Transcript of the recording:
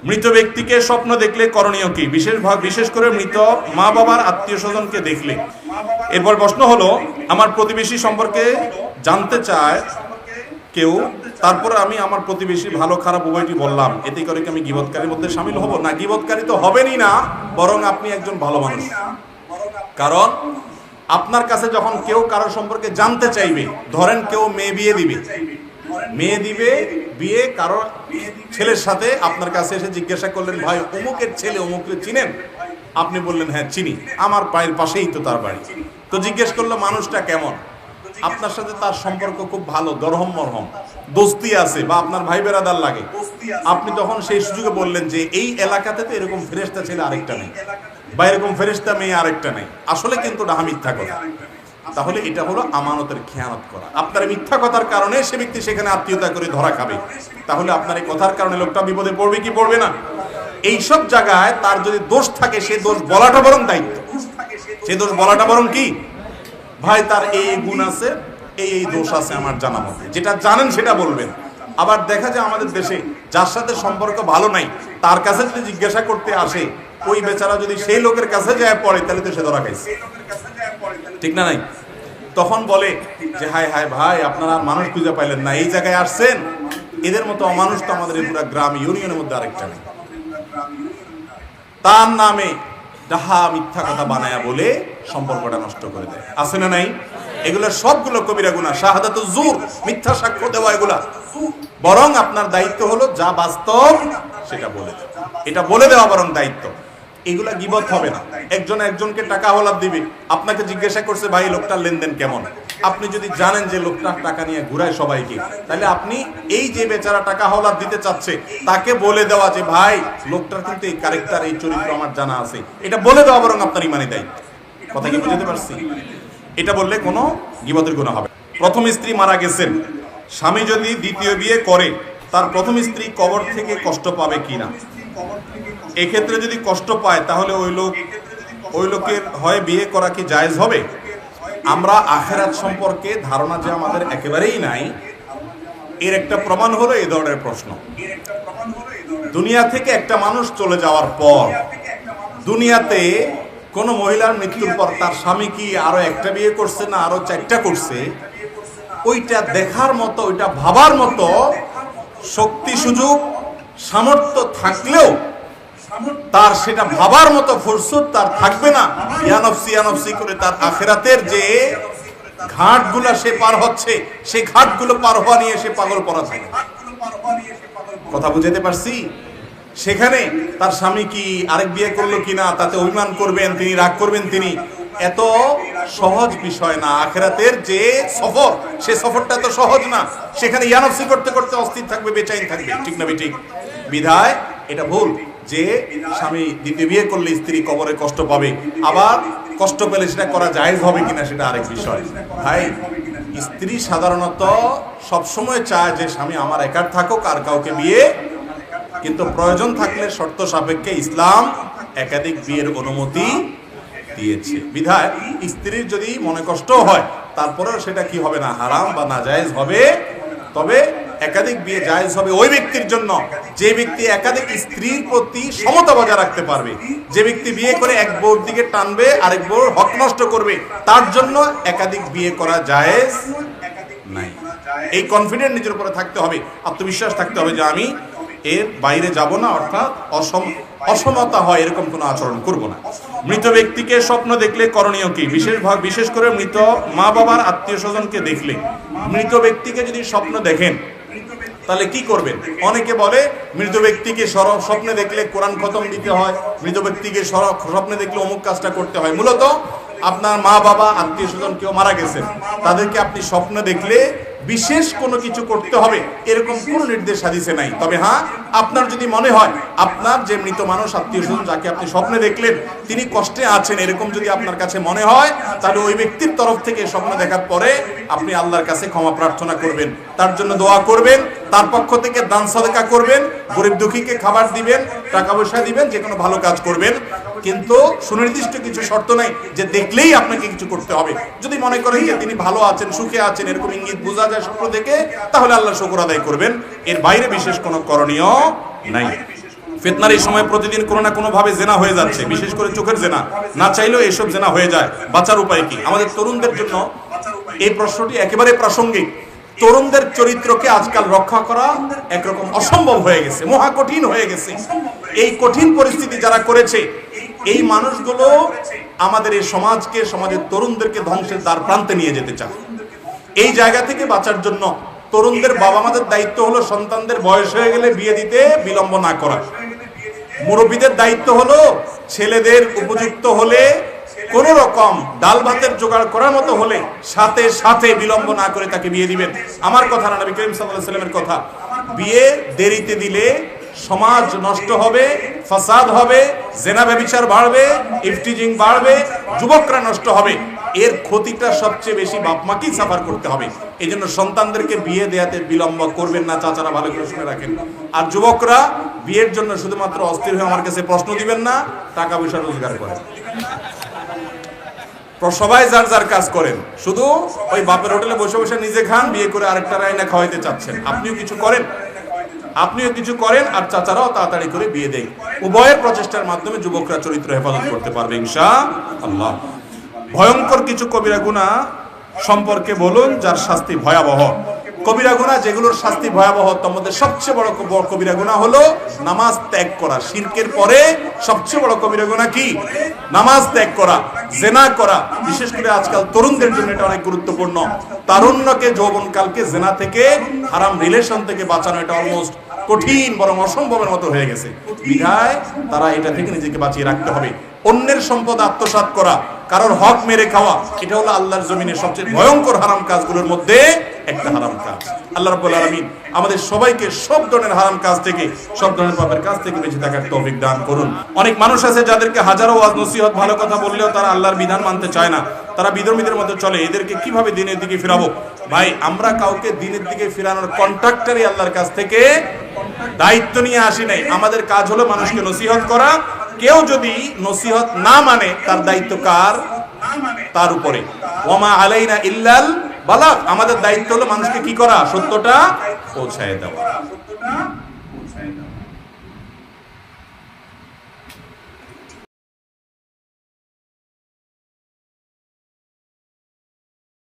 মৃত ব্যক্তিকে স্বপ্ন দেখলে করণীয় কি, বিশেষ করে মৃত মা বাবার আত্মীয় স্বজনকে দেখলে। এরপর প্রশ্ন হলো, আমার প্রতিবেশী সম্পর্কে জানতে চায় কেউ, তারপরে আমি আমার প্রতিবেশী ভালো খারাপ উভয়টি বললাম, এতে করে কি আমি গীবতকারীর মধ্যে শামিল হব? না, গীবতকারী তো হবেনই না, বরং আপনি একজন ভালো মানুষ। কারণ আপনার কাছে যখন কেউ কারো সম্পর্কে জানতে চাইবে, ধরেন কেউ মেয়ে দিবে, বিয়ে কারো ছেলের সাথে আপনার কাছে এসে জিজ্ঞাসা করলেন, ভাই অমুকের ছেলে অমুককে চিনেন? আপনি বললেন হ্যাঁ চিনি, আমার বাড়ির পাশেই তো তার বাড়ি। তো জিজ্ঞেস করলো মানুষটা কেমন, আপনার সাথে তার সম্পর্ক খুব ভালো, দরহম মরহম, দোস্তি আছে, বা আপনার ভাই বেরাদার লাগে। আপনি তখন সেই সুযোগে বললেন যে এই এলাকাতে তো এরকম ফেরেশতা ছেলে আরেকটা নেই, বা এরকম ফেরেশতা মেয়ে আরেকটা নেই। আসলে কিন্তু এটা মিথ্যা কথা। তাহলে এটা হলো আমানতের খেয়ানত করা। আপনার মিথ্যা কথার কারণে সে ব্যক্তি সেখানে আত্মীয়তা করে ধরা খাবে। তাহলে আপনার এই কথার কারণে লোকটা বিপদে পড়বে কি পড়বে না? এইসব জায়গায় তার যদি দোষ থাকে, সে দোষ বলাটা বরং দায়িত্ব। সে দোষ বলাটা বরং কি, ভাই তার এই গুণ আছে, এই দোষ আছে আমার জানা মতে, যেটা জানেন সেটা বলবেন। আবার দেখা যায় আমাদের দেশে যার সাথে সম্পর্ক ভালো নাই, তার কাছে যদি জিজ্ঞাসা করতে আসে, ওই বেচারা যদি সেই লোকের কাছে যায় পড়ে, তাহলে তো সে ধরা খাইছে, ঠিক না? নাই, তখন বলে যে হায় হায় ভাই, আপনারা মানুষ খুঁজে পাইলেন না, এই জায়গায় আসছেন, এদের মতো অমানুষ তো আমাদের এই পুরো গ্রাম ইউনিয়নের মধ্যে আরেকটা নেই। তার নামে ডাহা মিথ্যা কথা বানায়া বলে সম্পর্কটা নষ্ট করে দেয়, আছে না নাই? এগুলো সবগুলো কবিরা গুনাহ, শাহাদাতুজ জুর, মিথ্যা সাক্ষ্য দেওয়া, এগুলা। বরং আপনার দায়িত্ব হলো যা বাস্তব সেটা বলে দেওয়া, এটা বলে দেওয়া বরং দায়িত্ব। এগুলা গীবত হবে না। একজন একজনকে টাকা হলাপ দিবে, আপনাকে জিজ্ঞাসা করছে ভাই লোকটার লেনদেন কেমন, আপনি যদি জানেন যে লোকটা টাকা নিয়ে ঘুরায় সবাইকে, তাহলে আপনি এই যে বেচারা টাকা হলাপ দিতে চাচ্ছে তাকে বলে দেওয়া যে ভাই লোকটার কিন্তু এই ক্যারেক্টার, এই চরিত্র আমার জানা আছে, এটা বলে দেওয়া বরং আপনার ইমানি দায়িত্ব। কথা কি বুঝতে পারছি? এটা বললে কোনো গীবতের গুনাহ হবে। প্রথম স্ত্রী মারা গেছেন, স্বামী যদি দ্বিতীয় বিয়ে করে, তার প্রথম স্ত্রী কবর থেকে কষ্ট পাবে কিনা? এক্ষেত্রে যদি কষ্ট পায়, তাহলে ওই লোকের হয় বিয়ে করা কি জায়েজ হবে? আমরা আখিরাত সম্পর্কে ধারণা যে আমাদের একেবারেই নাই, এর একটা প্রমাণ হলো এই ধরনের প্রশ্ন। দুনিয়া থেকে একটা মানুষ চলে যাওয়ার পর, দুনিয়াতে কোন মহিলার মৃত্যুর পর তার স্বামী কি আরো একটা বিয়ে করছে না আরো 4টা করছে, ওইটা দেখার মতো, ওইটা ভাবার মতো শক্তি, সুযোগ, সামর্থ্য থাকলেও তার সেটা ভাবার মতো ফুরসত তার থাকবে না। ইয়ানফসি করে তার আখিরাতের যে ঘাটগুলা সে পার হচ্ছে, সেই ঘাটগুলো পার হওয়া নিয়ে সে পাগল পড়া থাকে। কথা বুঝাতে পারছি? সেখানে তার স্বামী কি আরেক বিয়ে করলো কিনা তাতে অভিমান করবেন তিনি, রাগ করবেন তিনি, এত সহজ বিষয় না। আখিরাতের যে সফর, সে সফরটা তো সহজ না। সেখানে ইয়ানফসি করতে করতে অস্থির থাকবে, বেচাইন থাকবে, ঠিক না ঠিক? বিধায় এটা ভুল যে স্বামী দ্বিতীয় বিয়ে করলে স্ত্রী কবরে কষ্ট পাবে। আবার কষ্ট পেলে সেটা করা জায়েজ হবে কিনা সেটা আরেক বিষয়। ভাই, স্ত্রী সাধারণত সবসময় চায় যে স্বামী আমার একার থাকুক, আর কাউকে বিয়ে, কিন্তু প্রয়োজন থাকলে শর্ত সাপেক্ষে ইসলাম একাধিক বিয়ের অনুমতি দিয়েছে। বিধায় স্ত্রীর যদি মনে কষ্ট হয়, তারপরেও সেটা কি হবে না, হারাম বা নাজায়েজ হবে। তবে একাধিক বিয়ে জায়েজ হবে ওই ব্যক্তির জন্য যে ব্যক্তি একাধিক স্ত্রীর প্রতি সমতা বজায় রাখতে পারবে। যে ব্যক্তি বিয়ে করে এক বউর দিকে টানবে, আরেক বউর হক নষ্ট করবে, তার জন্য একাধিক বিয়ে করা জায়েজ নাই। এই কনফিডেন্ট নিজের উপরে থাকতে হবে, আত্মবিশ্বাস থাকতে হবে যে আমি এর বাইরে যাব না, অর্থাৎ অসমতা হয় এরকম কোনো আচরণ করব না। মৃত ব্যক্তিকে স্বপ্ন দেখলে করণীয় কি, বিশেষ করে মৃত মা বাবার আত্মীয় স্বজনকে দেখলে। মৃত ব্যক্তিকে যদি স্বপ্ন দেখেন তাহলে কি করবেন? অনেকে বলে মৃত ব্যক্তিকে স্বপ্নে দেখলে কোরআন খতম দিতে হয়, মৃত ব্যক্তিকে স্বপ্নে দেখলে অমুক কাজটা করতে হয়। মূলত আপনার মা বাবা আত্মীয় স্বজন কেউ মারা গেছেন, তাদেরকে আপনি স্বপ্ন দেখলে বিশেষ কোনো কিছু করতে হবে এরকম কোনো নির্দেশ হাদিসে নাই। তবে হ্যাঁ, আপনার যদি মনে হয় আপনার যে মৃত মানুষ আত্মীয় স্বজন যাকে আপনি স্বপ্নে দেখলেন তিনি কষ্টে আছেন, এরকম যদি আপনার কাছে মনে হয়, তাহলে ওই ব্যক্তির তরফ থেকে স্বপ্ন দেখার পরে আপনি আল্লাহর কাছে ক্ষমা প্রার্থনা করবেন, তার জন্য দোয়া করবেন, তার পক্ষ থেকে দান সাদকা করবেন, গরিব দুঃখীকে খাবার দিবেন, টাকা পয়সা দিবেন, যে কোনো ভালো কাজ করবেন। কিন্তু সুনির্দিষ্ট কিছু শর্ত নাই যে দেখলেই আপনাকে কিছু করতে হবে। যদি মনে করেন যে তিনি ভালো আছেন, সুখে আছেন, এরকম ইঙ্গিত বোঝা যায় স্বপ্ন থেকে, তাহলে আল্লাহ শুকর আদায় করবেন। এর বাইরে বিশেষ কোনো করণীয় নাই। ফিতনার এই সময় প্রতিদিন কোনো না কোনো ভাবে জেনা হয়ে যাচ্ছে, বিশেষ করে চোখের জেনা। না চাইলেও এসব জেনা হয়ে যায়। বাঁচার উপায় কি? আমাদের তরুণদের জন্য এই প্রশ্নটি একেবারে প্রাসঙ্গিক। তরুণদের চরিত্রকে আজকাল রক্ষা করা একরকম অসম্ভব হয়ে গেছে, মহা কঠিন হয়ে গেছে। এই কঠিন পরিস্থিতি যারা করেছে, এই মানুষগুলো আমাদের এই সমাজকে, সমাজের তরুণদেরকে ধ্বংসের দ্বার প্রান্তে নিয়ে যেতে চায়। এই জায়গা থেকে বাঁচার জন্য তরুণদের বাবা মাদের দায়িত্ব হলো সন্তানদের বয়স হয়ে গেলে বিয়ে দিতে বিলম্ব না করা। মুরব্বীদের দায়িত্ব হলো ছেলেদের উপযুক্ত হলে, কোন রকম ডাল ভাতের জোগাড় করার মতো হলে সাথে সাথে বিলম্ব না করে তাকে বিয়ে দিবেন। আমার কথা না, নবী করিম সাল্লাল্লাহু আলাইহি ওয়াসাল্লামের কথা। বিয়ে দেরিতে দিলে সমাজ নষ্ট হবে, ফাসাদ হবে, জেনা ব্যভিচার বাড়বে, ইফটিজিং বাড়বে, যুবকরা নষ্ট হবে। এর ক্ষতিটা সবচেয়ে বেশি বাপ মাকেই সাফার করতে হবে। এই জন্য সন্তানদেরকে বিয়ে দেয়াতে বিলম্ব করবেন না, চাচারা ভালো করে শুনে রাখেন। আর যুবকরা বিয়ের জন্য শুধুমাত্র অস্থির হয়ে আমার কাছে প্রশ্ন দিবেন না, টাকা পয়সা রোজগার করেন। সবাই যার যার কাজ করেন, শুধু ওই বাপের হোটেলে বসে বসে নিজে খান, বিয়ে করে আরেকটা রাইনা খাওয়াইতে চাচ্ছেন। আপনিও কিছু করেন, আর চাচারাও তাড়াতাড়ি করে বিয়ে দেয়। উভয়ের প্রচেষ্টার মাধ্যমে যুবকরা চরিত্র হেফাজত করতে পারবে ইনশাআল্লাহ। ভয়ঙ্কর কিছু কবিরা গুনাহ সম্পর্কে বলুন যার শাস্তি ভয়াবহ। কবিরা গুনাহ যেগুলোর শাস্তি ভয়াবহ, তার মধ্যে সবচেয়ে বড় কবিরা গুনাহ হলো নামাজ ত্যাগ করা। শিরকের পরে সবচেয়ে বড় কবিরা গুনাহ কি? নামাজ ত্যাগ করা, জেনা করা। বিশেষ করে আজকাল তরুণদের জন্য এটা অনেক গুরুত্বপূর্ণ। তারুণ্যকে, যৌবনকালকে জেনা থেকে, হারাম রিলেশন থেকে বাঁচানো এটা অলমোস্ট কঠিন, বরং অসম্ভবের মতো হয়ে গেছে। বিধায় তারা এটা থেকে নিজেকে বাঁচিয়ে রাখতে হবে। অন্যের সম্পদ আত্মসাৎ করা, কারোর হক মেরে খাওয়া, এটা হলো আল্লাহর জমিনে সবচেয়ে ভয়ঙ্কর হারাম কাজগুলোর মধ্যে একটা হারাম কাজ। আল্লাহ রাব্বুল আলামিন আমাদের সবাইকে সব ধরনের হারাম কাজ থেকে, সব ধরনের পাপের কাজ থেকে বেঁচে থাকার তৌফিক দান করুন। অনেক মানুষ আছে যাদেরকে হাজারো ওয়াজ নসিহত, ভালো কথা বললেও তারা আল্লাহর বিধান মানতে চায় না, তারা বিধর্মীদের মধ্যে চলে। এদেরকে কিভাবে দিনের দিকে ফিরাবো? ভাই, আমরা কাউকে দিনের দিকে ফিরানোর কন্ট্রাক্টরই আল্লাহর কাছ থেকে দায়িত্ব নিয়ে আসি নাই। আমাদের কাজ হলো মানুষকে নসিহত করা। কেউ যদি নসিহত না মানে, তার দায়িত্ব কার? তার উপরে। ওয়ামা আলাইনা ইল্লাল বালাগ। আমাদের দায়িত্ব হলো মানুষকে কি করা? সত্যটা পৌঁছায় দেওয়া।